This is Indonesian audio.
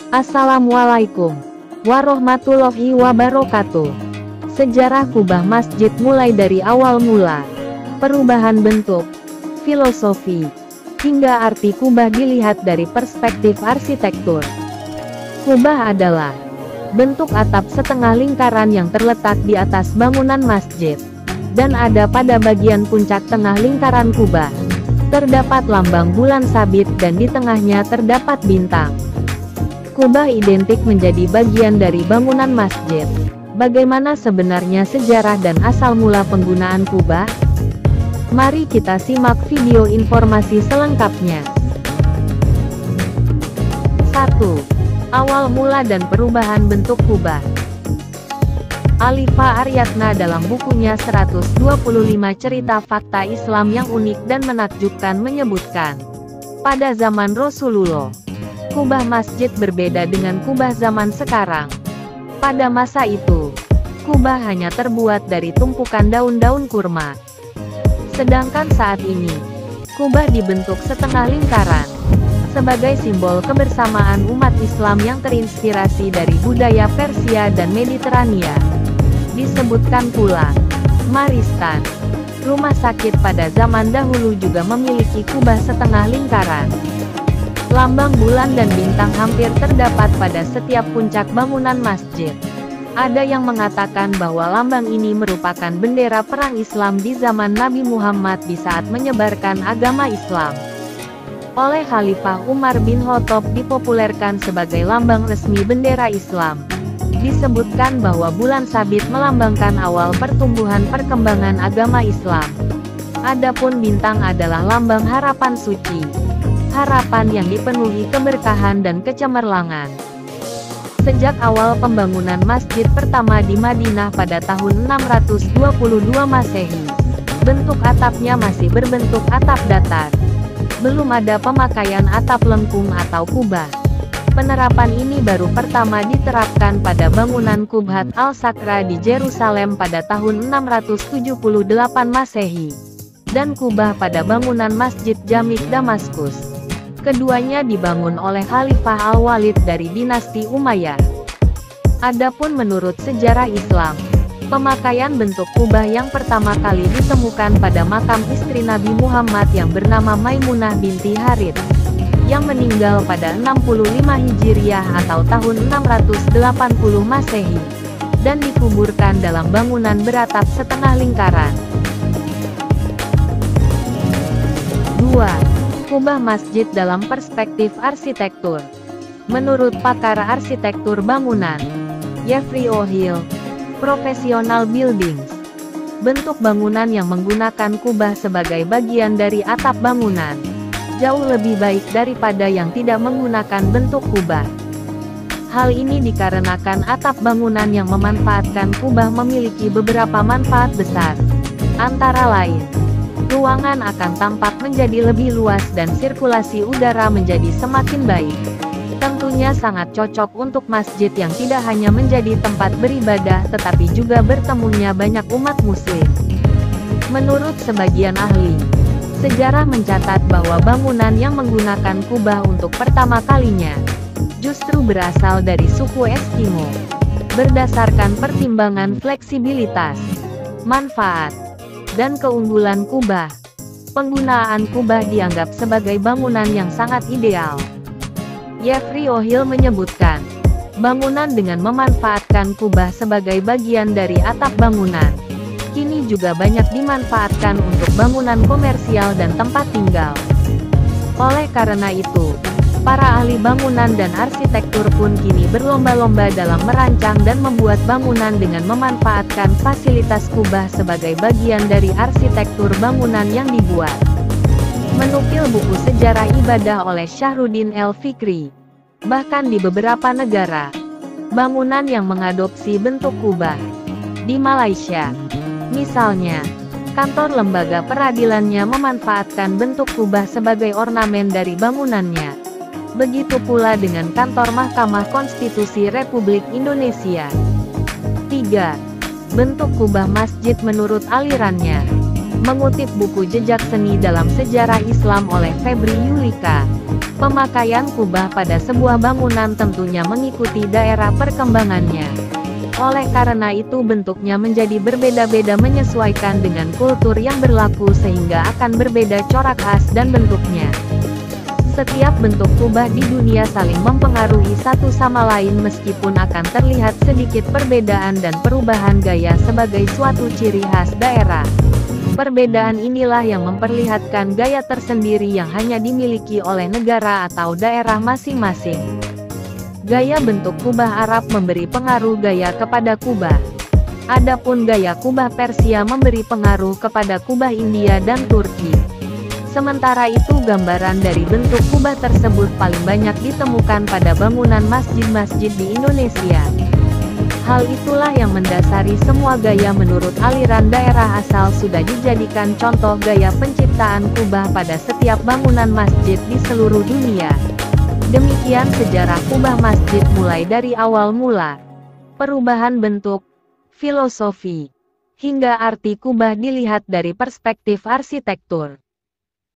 Assalamualaikum warahmatullahi wabarakatuh. Sejarah kubah masjid mulai dari awal mula, perubahan bentuk, filosofi, hingga arti kubah dilihat dari perspektif arsitektur. Kubah adalah bentuk atap setengah lingkaran yang terletak di atas bangunan masjid, dan ada pada bagian puncak tengah lingkaran kubah. Terdapat lambang bulan sabit dan di tengahnya terdapat bintang. Kubah identik menjadi bagian dari bangunan masjid. Bagaimana sebenarnya sejarah dan asal mula penggunaan kubah? Mari kita simak video informasi selengkapnya. 1. Awal mula dan perubahan bentuk kubah. Alifa Aryatna dalam bukunya 125 cerita fakta Islam yang unik dan menakjubkan menyebutkan, pada zaman Rasulullah, kubah masjid berbeda dengan kubah zaman sekarang. Pada masa itu, kubah hanya terbuat dari tumpukan daun-daun kurma. Sedangkan saat ini, kubah dibentuk setengah lingkaran, sebagai simbol kebersamaan umat Islam yang terinspirasi dari budaya Persia dan Mediterania. Disebutkan pula, Maristan, rumah sakit pada zaman dahulu juga memiliki kubah setengah lingkaran. Lambang bulan dan bintang hampir terdapat pada setiap puncak bangunan masjid. Ada yang mengatakan bahwa lambang ini merupakan bendera perang Islam di zaman Nabi Muhammad di saat menyebarkan agama Islam. Oleh Khalifah Umar bin Khattab dipopulerkan sebagai lambang resmi bendera Islam. Disebutkan bahwa bulan sabit melambangkan awal pertumbuhan perkembangan agama Islam. Adapun bintang adalah lambang harapan suci. Harapan yang dipenuhi keberkahan dan kecemerlangan. Sejak awal pembangunan masjid pertama di Madinah pada tahun 622 Masehi, bentuk atapnya masih berbentuk atap datar. Belum ada pemakaian atap lengkung atau kubah. Penerapan ini baru pertama diterapkan pada bangunan Qubbat al-Sakra di Yerusalem pada tahun 678 Masehi, dan kubah pada bangunan Masjid Jamik Damaskus. Keduanya dibangun oleh Khalifah Al-Walid dari dinasti Umayyah. Adapun menurut sejarah Islam, pemakaian bentuk kubah yang pertama kali ditemukan pada makam istri Nabi Muhammad yang bernama Maimunah binti Harits, yang meninggal pada 65 Hijriah atau tahun 680 Masehi, dan dikuburkan dalam bangunan beratap setengah lingkaran. 2. Kubah masjid dalam perspektif arsitektur. Menurut pakar arsitektur bangunan, Jeffrey O'Hill, Professional Buildings, bentuk bangunan yang menggunakan kubah sebagai bagian dari atap bangunan jauh lebih baik daripada yang tidak menggunakan bentuk kubah. Hal ini dikarenakan atap bangunan yang memanfaatkan kubah memiliki beberapa manfaat besar. Antara lain, ruangan akan tampak menjadi lebih luas dan sirkulasi udara menjadi semakin baik. Tentunya sangat cocok untuk masjid yang tidak hanya menjadi tempat beribadah tetapi juga bertemunya banyak umat muslim. Menurut sebagian ahli, sejarah mencatat bahwa bangunan yang menggunakan kubah untuk pertama kalinya justru berasal dari suku Eskimo. Berdasarkan pertimbangan fleksibilitas, manfaat, dan keunggulan kubah, penggunaan kubah dianggap sebagai bangunan yang sangat ideal. Jeffrey O'Hill menyebutkan, bangunan dengan memanfaatkan kubah sebagai bagian dari atap bangunan, kini juga banyak dimanfaatkan untuk bangunan komersial dan tempat tinggal. Oleh karena itu, para ahli bangunan dan arsitektur pun kini berlomba-lomba dalam merancang dan membuat bangunan dengan memanfaatkan fasilitas kubah sebagai bagian dari arsitektur bangunan yang dibuat. Menukil buku sejarah ibadah oleh Syahruddin El-Fikri, bahkan di beberapa negara, bangunan yang mengadopsi bentuk kubah. Di Malaysia, misalnya, kantor lembaga peradilannya memanfaatkan bentuk kubah sebagai ornamen dari bangunannya. Begitu pula dengan kantor Mahkamah Konstitusi Republik Indonesia. 3. Bentuk kubah masjid menurut alirannya. Mengutip buku Jejak Seni dalam Sejarah Islam oleh Febri Yulika, Pemakaian kubah pada sebuah bangunan tentunya mengikuti daerah perkembangannya. Oleh karena itu bentuknya menjadi berbeda-beda menyesuaikan dengan kultur yang berlaku sehingga akan berbeda corak khas dan bentuknya. Setiap bentuk kubah di dunia saling mempengaruhi satu sama lain meskipun akan terlihat sedikit perbedaan dan perubahan gaya sebagai suatu ciri khas daerah. Perbedaan inilah yang memperlihatkan gaya tersendiri yang hanya dimiliki oleh negara atau daerah masing-masing. Gaya bentuk kubah Arab memberi pengaruh gaya kepada kubah. Adapun gaya kubah Persia memberi pengaruh kepada kubah India dan Turki. Sementara itu gambaran dari bentuk kubah tersebut paling banyak ditemukan pada bangunan masjid-masjid di Indonesia. Hal itulah yang mendasari semua gaya menurut aliran daerah asal sudah dijadikan contoh gaya penciptaan kubah pada setiap bangunan masjid di seluruh dunia. Demikian sejarah kubah masjid mulai dari awal mula, perubahan bentuk, filosofi, hingga arti kubah dilihat dari perspektif arsitektur.